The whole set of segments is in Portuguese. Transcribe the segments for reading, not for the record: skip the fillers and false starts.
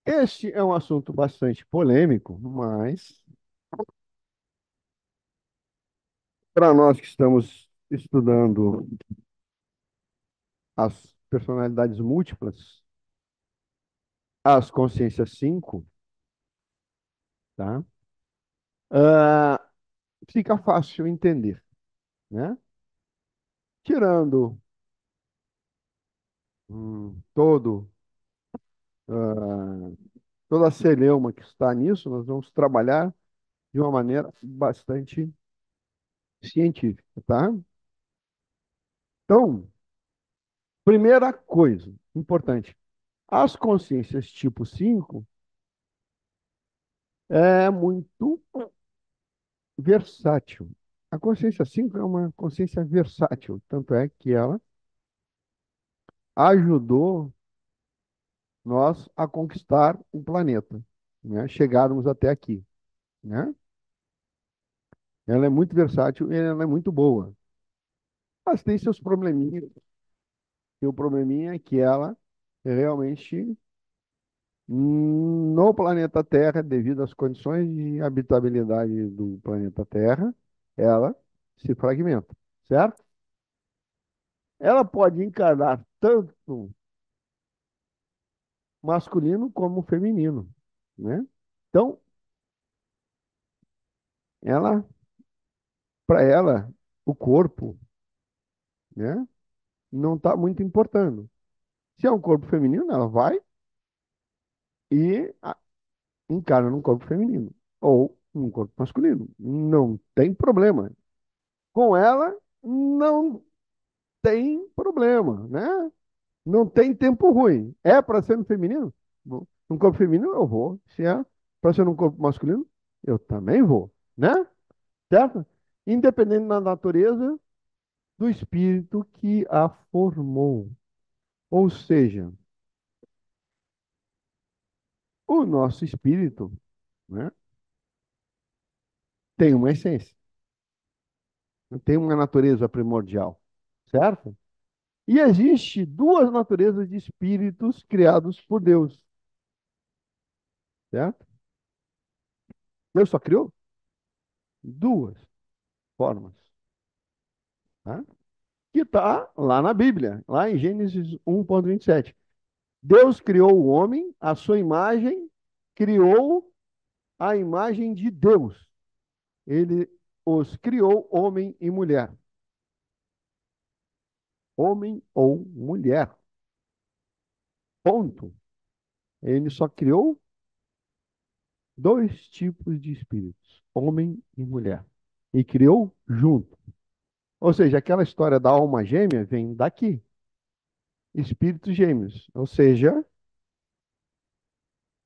Este é um assunto bastante polêmico, mas para nós que estamos estudando as personalidades múltiplas, as consciências 5, tá? Ah, fica fácil entender, né? Tirando todo, ah, toda a celeuma que está nisso, nós vamos trabalhar de uma maneira bastante científica, tá? Então, primeira coisa importante, as consciências tipo 5 é muito versátil. A consciência 5 é uma consciência versátil, tanto é que ela ajudou nós a conquistar o planeta, né? Chegarmos até aqui, né? Ela é muito versátil e ela é muito boa. Mas tem seus probleminhas. E o probleminha é que ela realmente, no planeta Terra, devido às condições de habitabilidade do planeta Terra, ela se fragmenta, certo? Ela pode encarnar tanto masculino como feminino, né? Então, ela, para ela, o corpo, né, não está muito importando. Se é um corpo feminino, ela vai e encarna num corpo feminino ou num corpo masculino. Não tem problema. Com ela, não tem problema, né? Não tem tempo ruim. É para ser no feminino? Vou. Num corpo feminino, eu vou. Se é para ser num corpo masculino, eu também vou, né? Certo? Independente da natureza do espírito que a formou. Ou seja, o nosso espírito, né, tem uma essência, tem uma natureza primordial, certo? E existe duas naturezas de espíritos criados por Deus, certo? Deus só criou duas formas, tá? Que está lá na Bíblia, lá em Gênesis 1:27. Deus criou o homem, a sua imagem, criou a imagem de Deus. Ele os criou homem e mulher. Homem ou mulher. Ponto. Ele só criou dois tipos de espíritos, homem e mulher. E criou junto. Ou seja, aquela história da alma gêmea vem daqui. Espíritos gêmeos. Ou seja,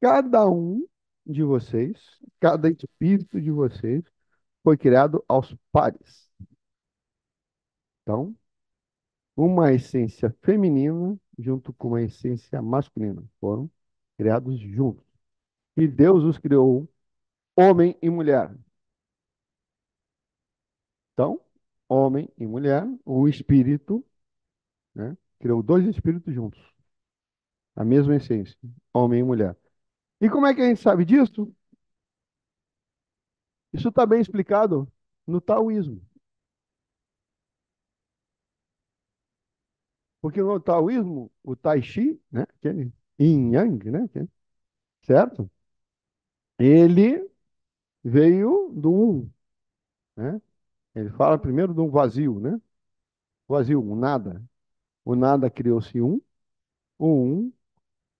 cada um de vocês, cada espírito de vocês, foi criado aos pares. Então, uma essência feminina junto com uma essência masculina foram criados juntos. E Deus os criou homem e mulher. Então, homem e mulher, o espírito, né, criou dois espíritos juntos, a mesma essência, homem e mulher. E como é que a gente sabe disso? Isso está bem explicado no taoísmo. Porque no taoísmo, o Tai Chi, né, aquele Yin Yang, né, certo? Ele veio do um, né? Ele fala primeiro do vazio, né? Vazio, o nada. O nada criou-se um, o um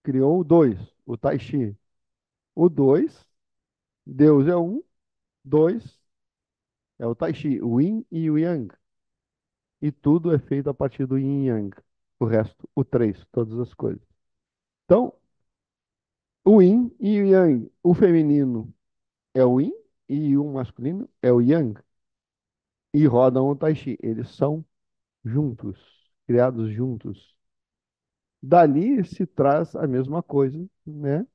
criou o dois, o Tai Chi. O dois, Deus é um, dois é o Tai Chi, o Yin e o Yang. E tudo é feito a partir do Yin e Yang. O resto, o três, todas as coisas. Então, o Yin e o Yang. O feminino é o Yin e o masculino é o Yang. E rodam o Tai Chi. Eles são juntos, criados juntos. Dali se traz a mesma coisa, né?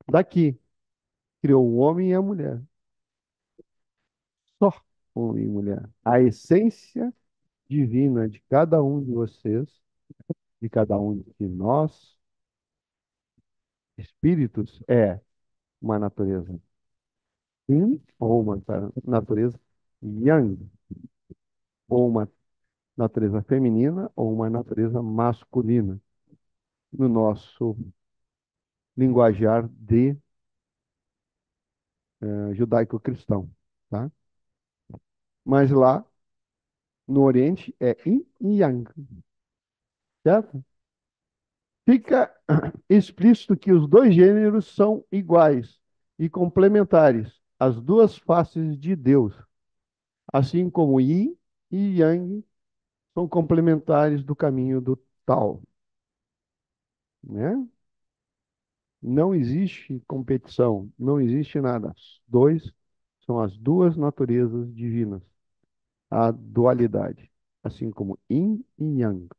Daqui. Criou o homem e a mulher. Só homem e mulher. A essência divina de cada um de vocês, de cada um de nós, espíritos é uma natureza yin ou uma natureza yang, ou uma natureza feminina ou uma natureza masculina, no nosso linguajar de judaico-cristão, tá? Mas lá no Oriente é yin e yang, certo? Fica explícito que os dois gêneros são iguais e complementares, as duas faces de Deus, assim como yin e yang são complementares do caminho do Tao, né? Não existe competição, não existe nada. Dois são as duas naturezas divinas, a dualidade, assim como yin e yang,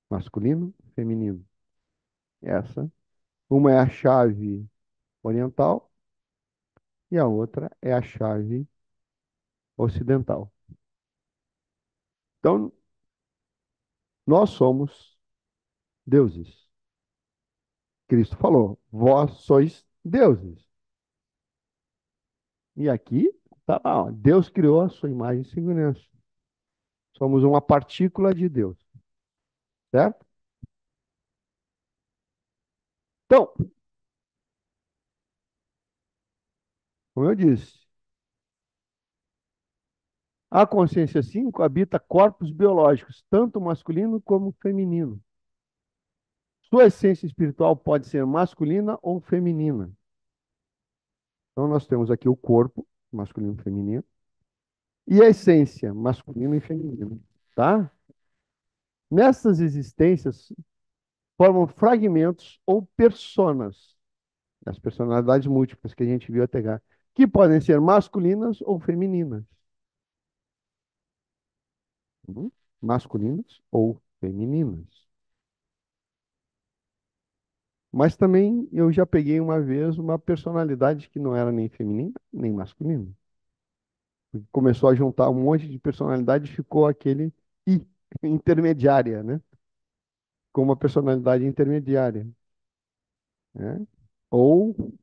masculino e feminino. Essa, uma é a chave oriental e a outra é a chave ocidental. Então, nós somos deuses. Cristo falou: vós sois deuses. E aqui está lá, ó, Deus criou a sua imagem e semelhança. Somos uma partícula de Deus, certo? Então, como eu disse, a consciência 5 habita corpos biológicos, tanto masculino como feminino. Sua essência espiritual pode ser masculina ou feminina. Então, nós temos aqui o corpo, masculino e feminino, e a essência, masculino e feminino, tá? Nessas existências, formam fragmentos ou personas, as personalidades múltiplas que a gente viu até agora, que podem ser masculinas ou femininas. Masculinas ou femininas. Mas também eu já peguei uma vez uma personalidade que não era nem feminina nem masculina. Começou a juntar um monte de personalidade e ficou aquele I, intermediária, né? Com uma personalidade intermediária, né? Ou o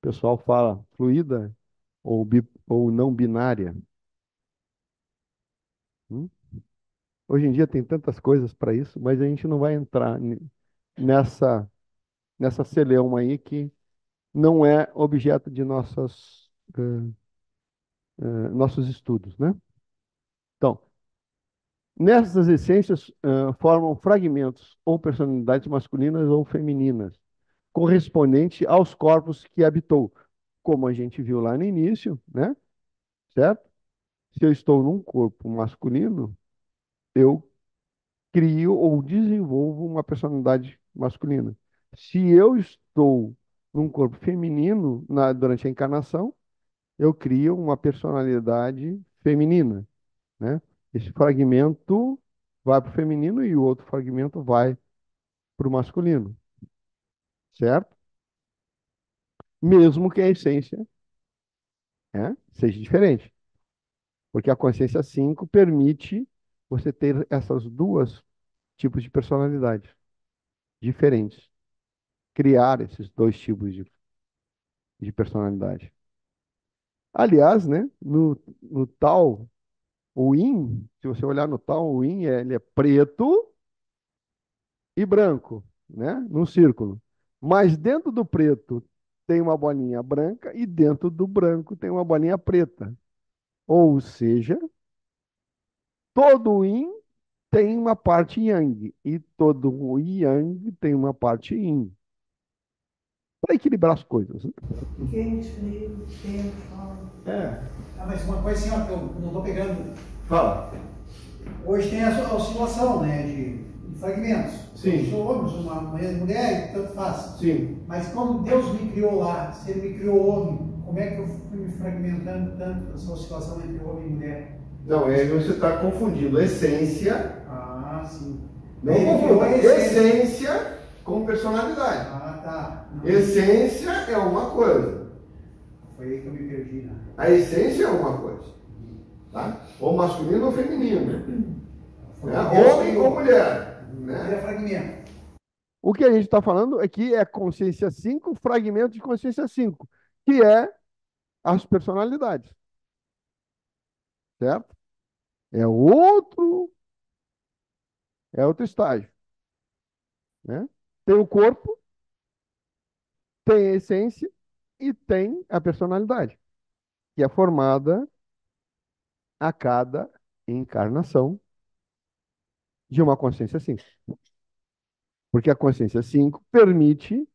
pessoal fala fluida ou não binária. Hum? Hoje em dia tem tantas coisas para isso, mas a gente não vai entrar nessa, nessa celeuma aí que não é objeto de nossos estudos, né? Então, nessas essências formam fragmentos ou personalidades masculinas ou femininas, correspondente aos corpos que habitou, como a gente viu lá no início, né? Certo? Se eu estou num corpo masculino, eu crio ou desenvolvo uma personalidade masculina. Se eu estou num corpo feminino durante a encarnação, eu crio uma personalidade feminina, né? Esse fragmento vai para o feminino e o outro fragmento vai para o masculino, certo? Mesmo que a essência, né, seja diferente, porque a consciência 5 permite você ter essas duas tipos de personalidade diferentes, criar esses dois tipos de personalidade. Aliás, né, no tal, o Yin, se você olhar no tal, o Yin ele é preto e branco, né, num círculo. Mas dentro do preto tem uma bolinha branca e dentro do branco tem uma bolinha preta. Ou seja, todo o Yin tem uma parte Yang e todo o Yang tem uma parte Yin. Para equilibrar as coisas, né? Quente, frio, tempo, fala. É. Ah, mas uma coisa assim, ó, que eu não estou pegando. Fala. Hoje tem a oscilação, né, de fragmentos. Sim. Eu sou homem, sou uma mulher, tanto faz. Sim. Mas como Deus me criou lá, se Ele me criou homem, como é que eu fui me fragmentando tanto essa oscilação entre homem e mulher? Não, aí você está confundindo essência. Ah, sim. Não Ele confunda criou a essência com personalidade. Ah, tá. Não. Essência é uma coisa. Foi aí que eu me perdi, né? A essência é uma coisa. Tá? Ou masculino ou feminino. Né? Homem ou mulher. Ele é fragmento. O que a gente está falando aqui é consciência 5, fragmento de consciência 5, que é as personalidades, certo? É outro, é outro estágio, né? Tem o corpo, tem a essência e tem a personalidade, que é formada a cada encarnação de uma consciência 5. Porque a consciência 5 permite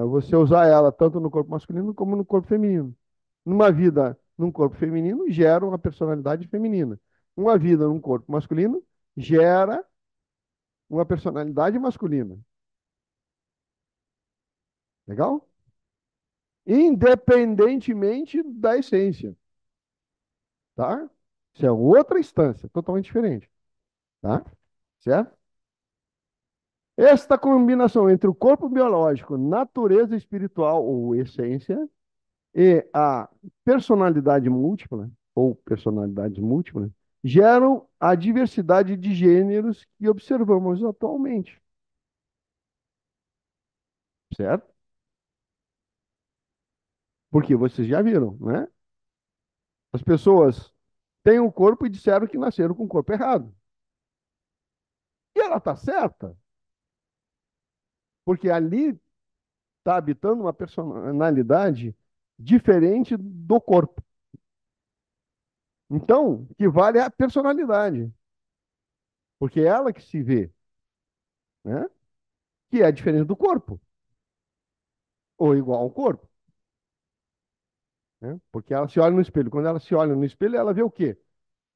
você usar ela tanto no corpo masculino como no corpo feminino. Numa vida num corpo feminino gera uma personalidade feminina. Uma vida num corpo masculino gera uma personalidade masculina. Legal? Independentemente da essência, tá? Isso é outra instância, totalmente diferente, tá? Certo? Esta combinação entre o corpo biológico, natureza espiritual ou essência e a personalidade múltipla ou personalidades múltiplas geram a diversidade de gêneros que observamos atualmente, certo? Porque vocês já viram, né? As pessoas têm um corpo e disseram que nasceram com o corpo errado. E ela está certa, porque ali está habitando uma personalidade diferente do corpo. Então, o que vale é a personalidade, porque é ela que se vê, né? Que é diferente do corpo, ou igual ao corpo, né? Porque ela se olha no espelho. Quando ela se olha no espelho, ela vê o quê?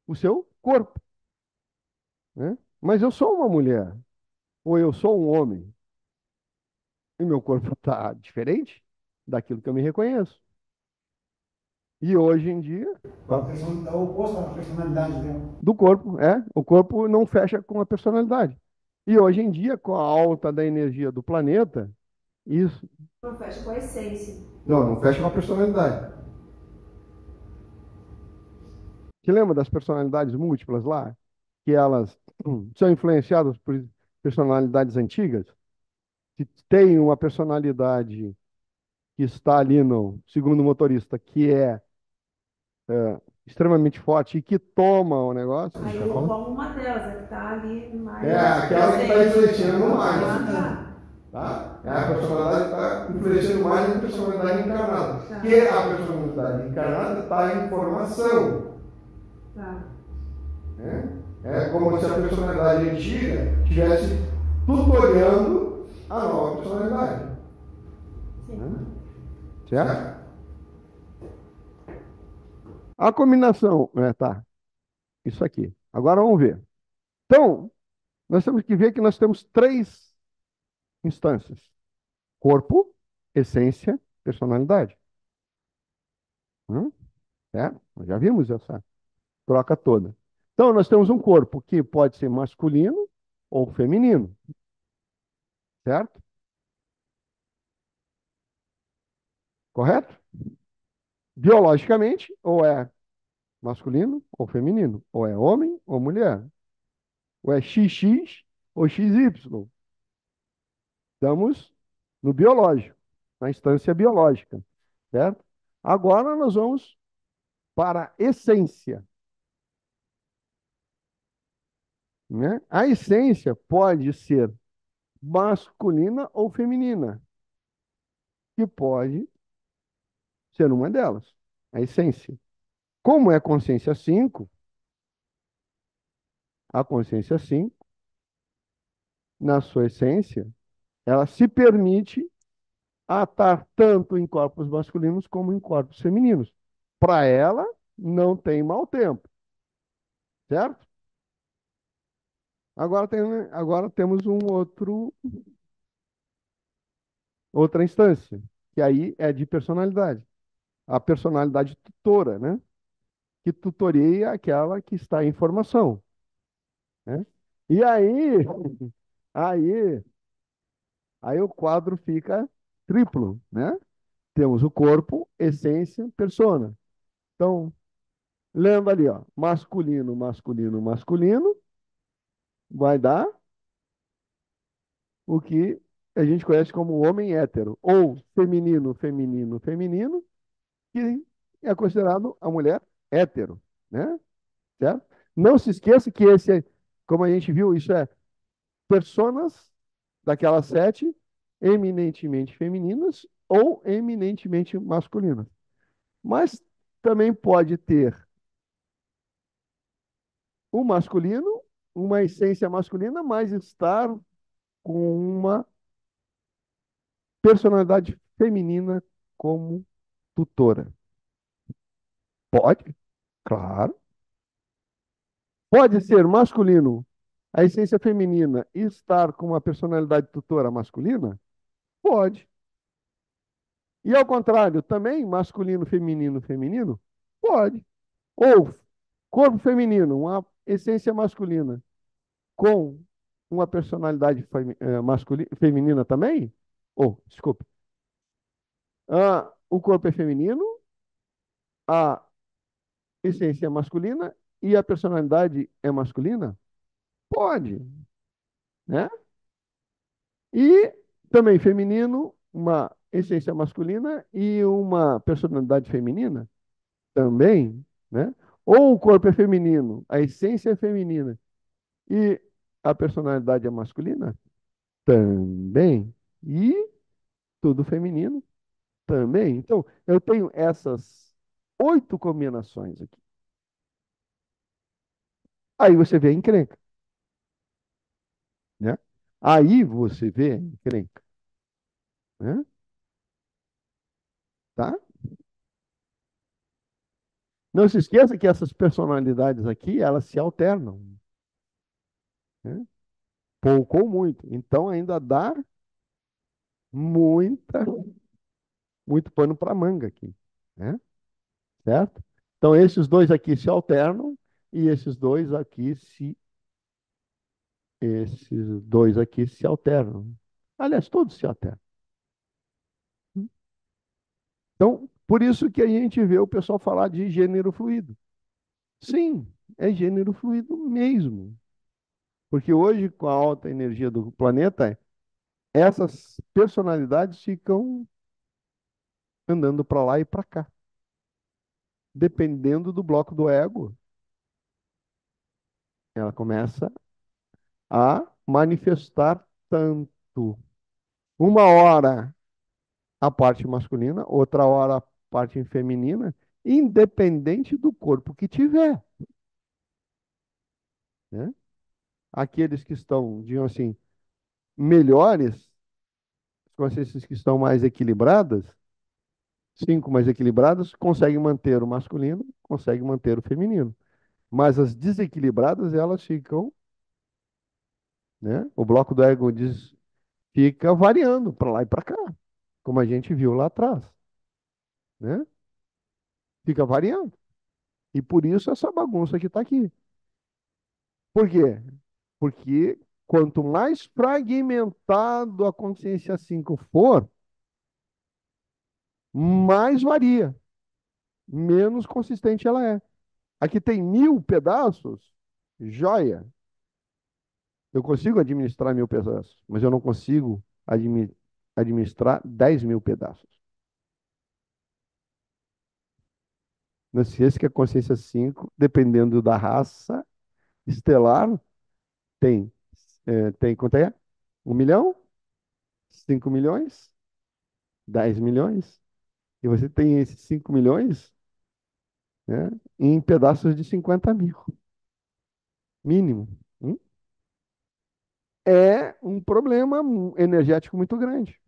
O seu corpo, né? Mas eu sou uma mulher, ou eu sou um homem, e meu corpo está diferente daquilo que eu me reconheço. E hoje em dia, É o oposto da personalidade dela. do corpo, o corpo não fecha com a personalidade. E hoje em dia, com a alta da energia do planeta, isso. Não fecha com a essência. Não fecha com a personalidade. Você lembra das personalidades múltiplas lá? Que elas são influenciadas por personalidades antigas? Que tem uma personalidade que está ali no segundo motorista, que é extremamente forte e que toma o negócio. Aí eu tomo uma delas, a que está ali mais. É aquela que está influenciando mais. Tá? É a personalidade que está influenciando mais a personalidade encarnada. Tá. Que a personalidade encarnada está em formação. Tá. É como se a personalidade antiga estivesse tutoriando a nova personalidade. Sim. Certo? A combinação, tá, isso aqui. Agora vamos ver. Então, nós temos que ver que nós temos três instâncias: corpo, essência, personalidade. Certo? Nós já vimos essa troca toda. Então, nós temos um corpo que pode ser masculino ou feminino, certo? Correto? Biologicamente, ou é masculino ou feminino, ou é homem ou mulher, ou é XX ou XY. Estamos no biológico, na instância biológica, certo? Agora nós vamos para a essência, né? A essência pode ser masculina ou feminina, que pode ser uma delas, a essência. Como é a consciência 5, a consciência 5, na sua essência, ela se permite estar tanto em corpos masculinos como em corpos femininos. Para ela, não tem mau tempo, certo? Agora temos outra instância, que aí é de personalidade. A personalidade tutora, né? Que tutoreia aquela que está em formação, né? E aí, aí o quadro fica triplo, né? Temos o corpo, essência, persona. Então, lembra ali, ó, masculino, masculino, masculino, vai dar o que a gente conhece como homem hétero, ou feminino, feminino, feminino, que é considerado a mulher hétero, né? Certo? Não se esqueça que esse, como a gente viu, isso é personas daquelas sete eminentemente femininas ou eminentemente masculinas. Mas também pode ter o masculino, uma essência masculina, mas estar com uma personalidade feminina como tutora. Pode, claro. Pode ser masculino, a essência feminina, e estar com uma personalidade tutora masculina? Pode. E ao contrário, também masculino, feminino, feminino? Pode. Ou corpo feminino, uma essência masculina, com uma personalidade feminina também? Ou, desculpe, o corpo é feminino, a essência é masculina e a personalidade é masculina? Pode, né? E também feminino, uma essência masculina e uma personalidade feminina? Também, né? Ou o corpo é feminino, a essência é feminina e a personalidade é masculina? Também. E tudo feminino? Também. Então, eu tenho essas 8 combinações aqui. Aí você vê a encrenca, né? Aí você vê a encrenca, né? Tá? Não se esqueça que essas personalidades aqui, elas se alternam, né? Pouco ou muito. Então, ainda dá muita, muito pano para manga aqui, né? Certo? Então, esses dois aqui se alternam e esses dois aqui se alternam. Aliás, todos se alternam. Então, por isso que a gente vê o pessoal falar de gênero fluido. Sim, é gênero fluido mesmo. Porque hoje, com a alta energia do planeta, essas personalidades ficam andando para lá e para cá, dependendo do bloco do ego. Ela começa a manifestar tanto. Uma hora a parte masculina, outra hora a parte feminina, independente do corpo que tiver, né? Aqueles que estão, digamos assim, melhores, as consciências que estão mais equilibradas, 5 mais equilibradas, conseguem manter o masculino, conseguem manter o feminino. Mas as desequilibradas, elas ficam, né? O bloco do ego fica variando para lá e para cá, como a gente viu lá atrás, né? Fica variando. E por isso essa bagunça que está aqui. Por quê? Porque quanto mais fragmentado a consciência 5 for, mais varia, menos consistente ela é. Aqui tem 1.000 pedaços, joia. Eu consigo administrar 1.000 pedaços, mas eu não consigo administrar 10.000 pedaços. Não se esqueça que a consciência 5, dependendo da raça estelar, tem quanto é? 1 milhão? 5 milhões? 10 milhões? E você tem esses 5 milhões, né, em pedaços de 50.000, mínimo. Hum? É um problema energético muito grande.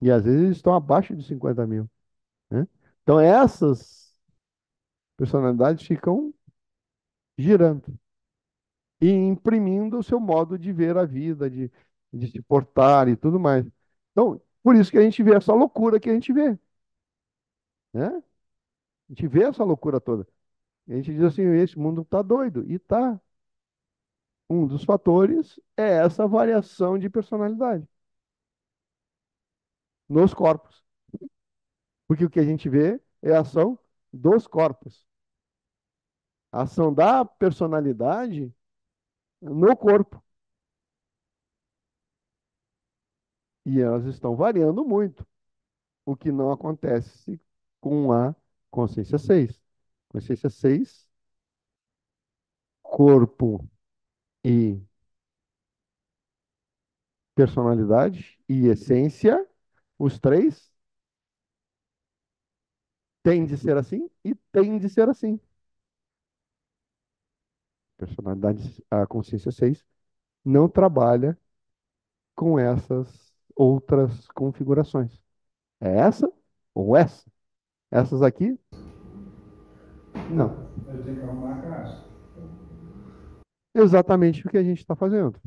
E às vezes eles estão abaixo de 50.000, né? Então essas personalidades ficam girando e imprimindo o seu modo de ver a vida, de se portar e tudo mais. Então, por isso que a gente vê essa loucura que a gente vê, né? A gente vê essa loucura toda. E a gente diz assim, esse mundo está doido. E tá. Um dos fatores é essa variação de personalidade nos corpos. Porque o que a gente vê é a ação dos corpos. A ação da personalidade no corpo. E elas estão variando muito, o que não acontece com a consciência 6. Consciência 6, corpo e personalidade e essência, os três têm de ser assim e têm de ser assim. Personalidade, a consciência 6 não trabalha com essas outras configurações. É essa ou essa? Essas aqui? Não. Eu tenho que arrumar a casa. Exatamente o que a gente está fazendo.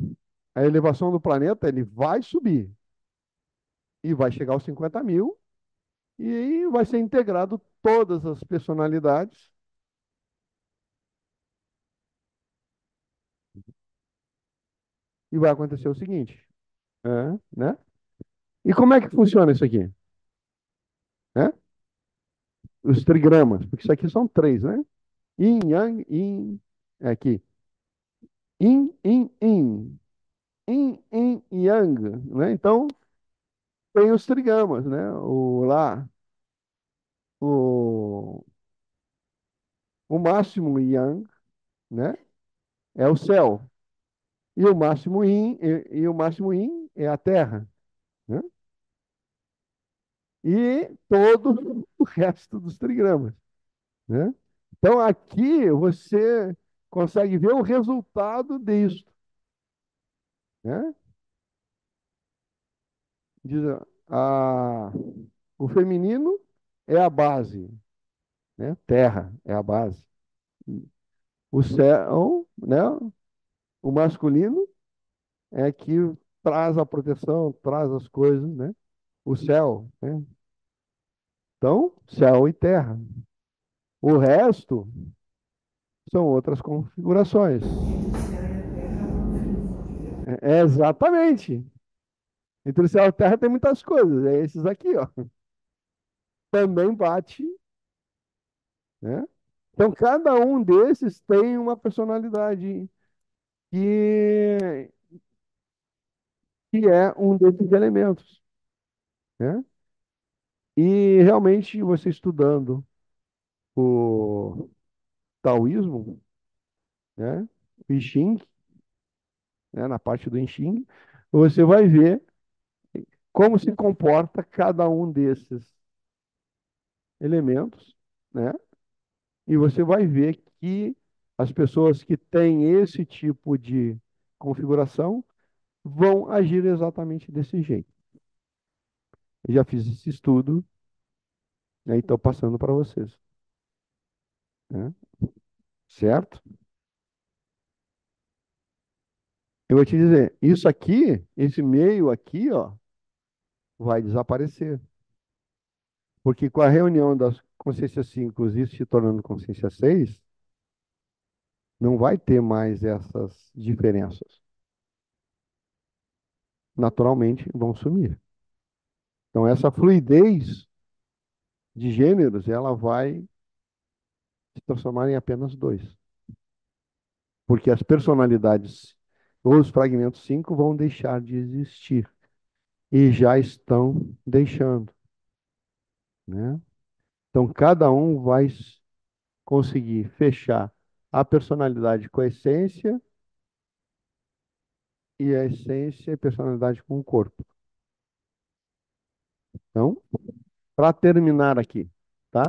A elevação do planeta, ele vai subir e vai chegar aos 50 mil e aí vai ser integrado todas as personalidades e vai acontecer o seguinte, né? E como é que funciona isso aqui? Né? Os trigramas, porque isso aqui são três, né? Yin, Yang, Yin, aqui. Yin, Yin, Yin. Yin, Yin, Yang, né? Então, tem os trigramas, né? O, o máximo Yang, né? É o céu. E o máximo Yin, e o máximo Yin é a terra, né? E todo o resto dos trigramas, né? Então, aqui você consegue ver o resultado disso, né? Diz, a, o feminino é a base, né? Terra é a base. O céu, né? O masculino é que traz a proteção, traz as coisas, né? O céu, né? Então, céu e terra. O resto são outras configurações. Exatamente. Entre o céu e a terra tem muitas coisas. É esses aqui, ó. Também bate, né? Então, cada um desses tem uma personalidade que, que é um desses elementos, né? E realmente você estudando o taoísmo, né? O I Ching, né? Na parte do I Ching, você vai ver como se comporta cada um desses elementos, né? E você vai ver que as pessoas que têm esse tipo de configuração vão agir exatamente desse jeito. Eu já fiz esse estudo, né, e estou passando para vocês, né? Certo? Eu vou te dizer, isso aqui, esse meio aqui, ó, vai desaparecer. Porque com a reunião das consciências 5 e se tornando consciência 6, não vai ter mais essas diferenças. Naturalmente vão sumir. Então, essa fluidez de gêneros, ela vai se transformar em apenas dois. Porque as personalidades, ou os fragmentos 5 vão deixar de existir. E já estão deixando, né? Então, cada um vai conseguir fechar a personalidade com a essência e a essência e personalidade com o corpo. Então, para terminar aqui, tá?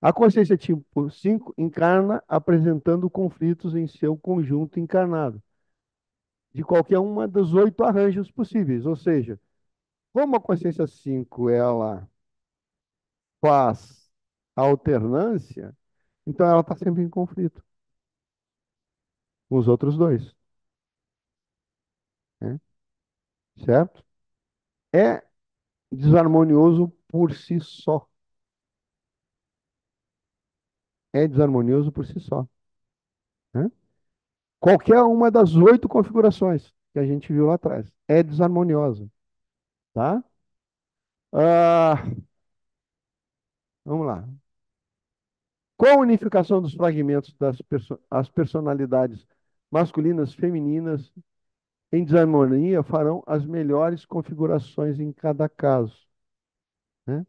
A consciência tipo 5 encarna apresentando conflitos em seu conjunto encarnado, de qualquer uma dos 8 arranjos possíveis. Ou seja, como a consciência 5 ela faz a alternância, então ela está sempre em conflito com os outros dois, né? Certo? É desarmonioso por si só. É desarmonioso por si só, né? Qualquer uma das 8 configurações que a gente viu lá atrás é desarmoniosa, tá? Ah, vamos lá. Com a unificação dos fragmentos das as personalidades masculinas, femininas em desarmonia farão as melhores configurações em cada caso, né?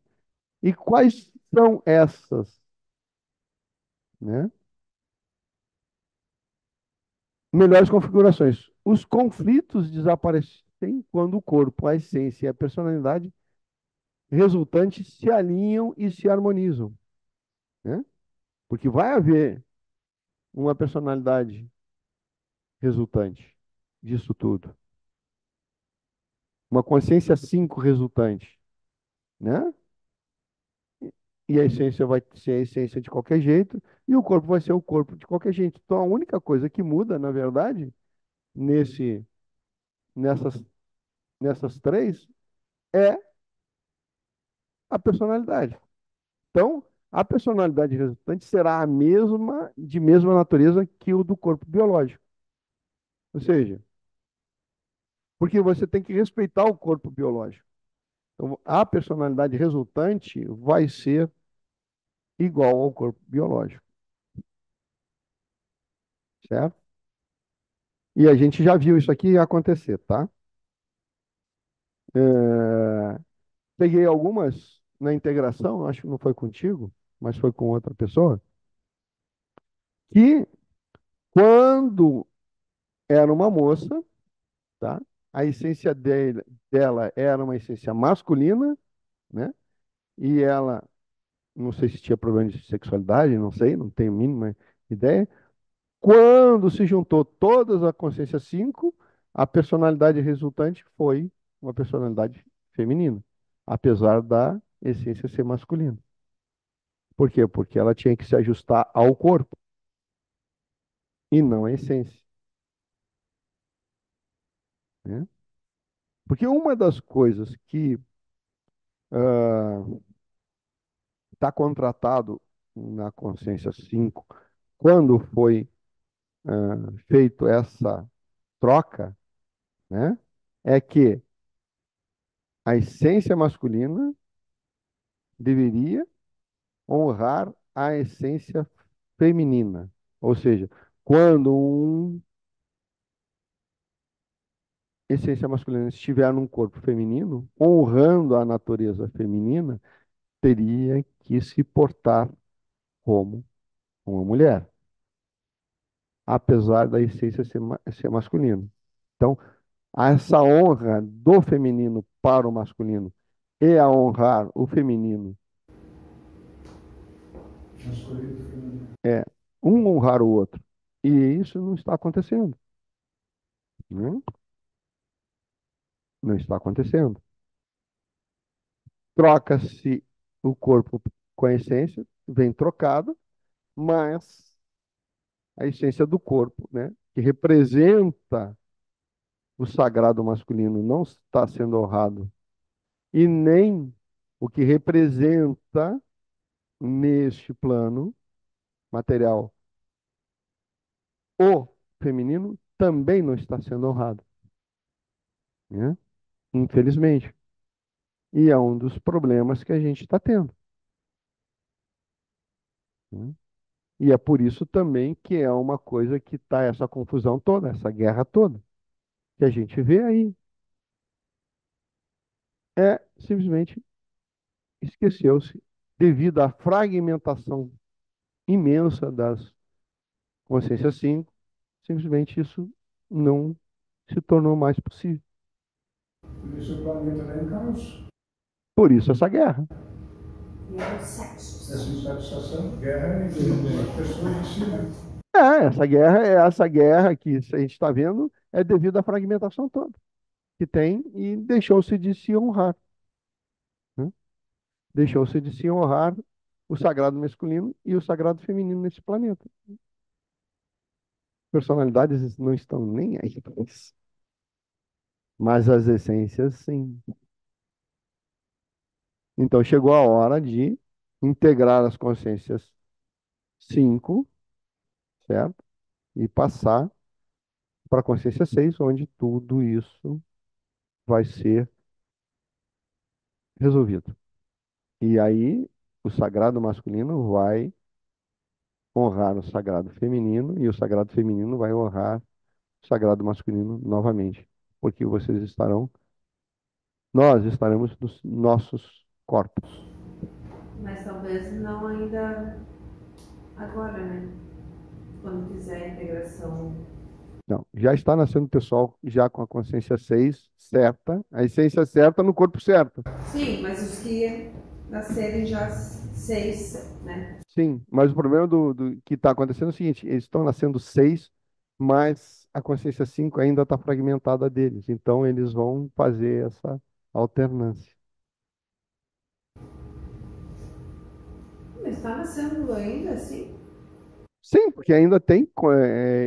E quais são essas, né? Melhores configurações? Os conflitos desaparecem quando o corpo, a essência e a personalidade resultantes se alinham e se harmonizam, né? Porque vai haver uma personalidade resultante disso tudo, uma consciência 5 resultante, né? E a essência vai ser a essência de qualquer jeito, e o corpo vai ser o corpo de qualquer jeito. Então, a única coisa que muda, na verdade, nesse, nessas, nessas três, é a personalidade. Então, a personalidade resultante será a mesma, de mesma natureza que o do corpo biológico. Ou seja, porque você tem que respeitar o corpo biológico. Então, a personalidade resultante vai ser igual ao corpo biológico, certo? E a gente já viu isso aqui acontecer, tá? É, peguei algumas na integração, acho que não foi contigo, mas foi com outra pessoa, que quando era uma moça, tá? A essência dela era uma essência masculina, né? E ela, não sei se tinha problema de sexualidade, não sei, não tenho a mínima ideia. Quando se juntou todas a consciência 5, a personalidade resultante foi uma personalidade feminina, apesar da essência ser masculina. Por quê? Porque ela tinha que se ajustar ao corpo e não à essência, né? Porque uma das coisas que está contratado na consciência 5, quando foi feito essa troca, né, é que a essência masculina deveria honrar a essência feminina. Ou seja, quando uma essência masculina estiver num corpo feminino, honrando a natureza feminina, teria que se portar como uma mulher, apesar da essência ser masculina. Então, essa honra do feminino para o masculino e a honrar o feminino Masculino, feminino. é um honrar o outro. E isso não está acontecendo, né? Não está acontecendo. Troca-se o corpo com a essência, vem trocado, mas a essência do corpo, né, que representa o sagrado masculino, não está sendo honrado. E nem o que representa neste plano material o feminino também não está sendo honrado, né? Infelizmente. E é um dos problemas que a gente está tendo, né? E é por isso também que é uma coisa que está essa confusão toda, essa guerra toda, que a gente vê aí. É simplesmente esqueceu-se, devido à fragmentação imensa das consciências 5, simplesmente isso não se tornou mais possível. Por isso o planeta está em caos. Por isso essa guerra. E é o sexo. Essa insatisfação, guerra entre as pessoas em si, né? Essa guerra que a gente está vendo é devido à fragmentação toda que tem e deixou-se de se honrar, né? Deixou-se de se honrar o sagrado masculino e o sagrado feminino nesse planeta. Personalidades não estão nem aí para isso, mas as essências sim. Então chegou a hora de integrar as consciências 5, certo? E passar para a consciência 6, onde tudo isso vai ser resolvido. E aí o sagrado masculino vai honrar o sagrado feminino e o sagrado feminino vai honrar o sagrado masculino novamente. porque nós estaremos nos nossos corpos. Mas talvez não ainda agora, né? Quando fizer a integração. Não, já está nascendo o pessoal já com a consciência 6 certa, a essência certa no corpo certo. Sim, mas os que nascerem já 6, né? Sim, mas o problema do que está acontecendo é o seguinte, eles estão nascendo 6, mas a consciência 5 ainda está fragmentada deles. Então eles vão fazer essa alternância. Mas está nascendo ainda assim? Sim, porque ainda tem,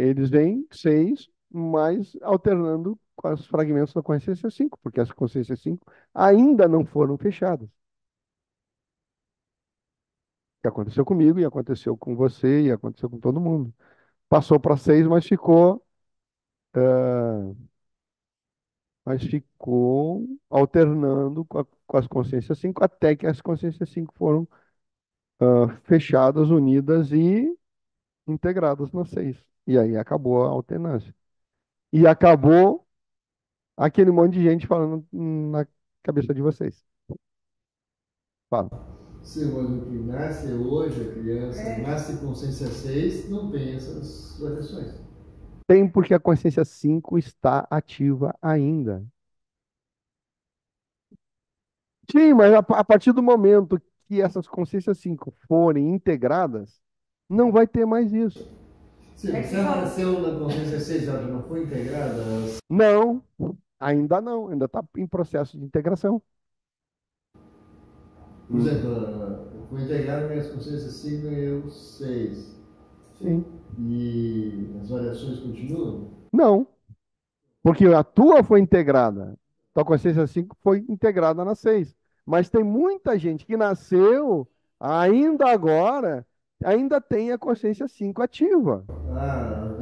eles vêm 6, mas alternando com os fragmentos da consciência 5, porque as consciências 5 ainda não foram fechadas. Que aconteceu comigo, e aconteceu com você, e aconteceu com todo mundo. Passou para 6, mas ficou alternando com as consciências 5 até que as consciências 5 foram fechadas, unidas e integradas nas 6. E aí acabou a alternância. E acabou aquele monte de gente falando na cabeça de vocês. Fala. Sim, mas o que nasce hoje, a criança, nasce com consciência 6, não tem essas variações. Tem porque a consciência 5 está ativa ainda. Sim, mas a partir do momento que essas consciências 5 forem integradas, não vai ter mais isso. Sim, você nasceu na consciência 6, ela já não foi integrada? Não, ainda está em processo de integração. Por exemplo, foi integrada minhas consciências 5 e eu 6. Sim. E as variações continuam? Não, porque a tua foi integrada. Tua consciência 5 foi integrada na 6. Mas tem muita gente que nasceu ainda agora, ainda tem a consciência 5 ativa. Ah,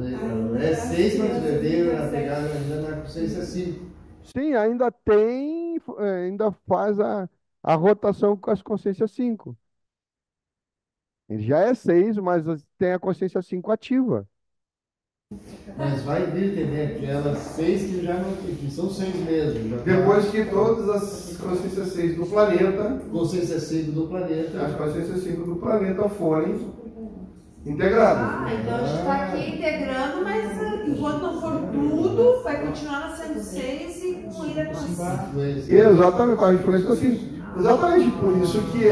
é 6, mas veio a pegada ainda na consciência 5. Sim, ainda tem, ainda faz a rotação com as consciências 5. Ele já é 6, mas tem a consciência 5 ativa. Mas vai vir também aquelas 6 que já não, que são 6 mesmo. Já Depois que todas as consciências 6 do planeta, consciência 5 do planeta. as consciências 5 do planeta forem integradas. Ah, então a gente está aqui integrando, mas enquanto não for tudo, vai continuar nascendo 6 e com ainda com 5. Exatamente, com a influência assim. Exatamente, por isso que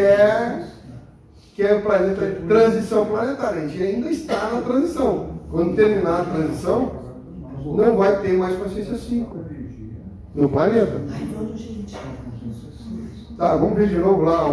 é o planeta, transição planetária. A gente ainda está na transição. Quando terminar a transição, não vai ter mais consciência 5 no planeta. Ai, vamos, gente. Tá, vamos ver de novo lá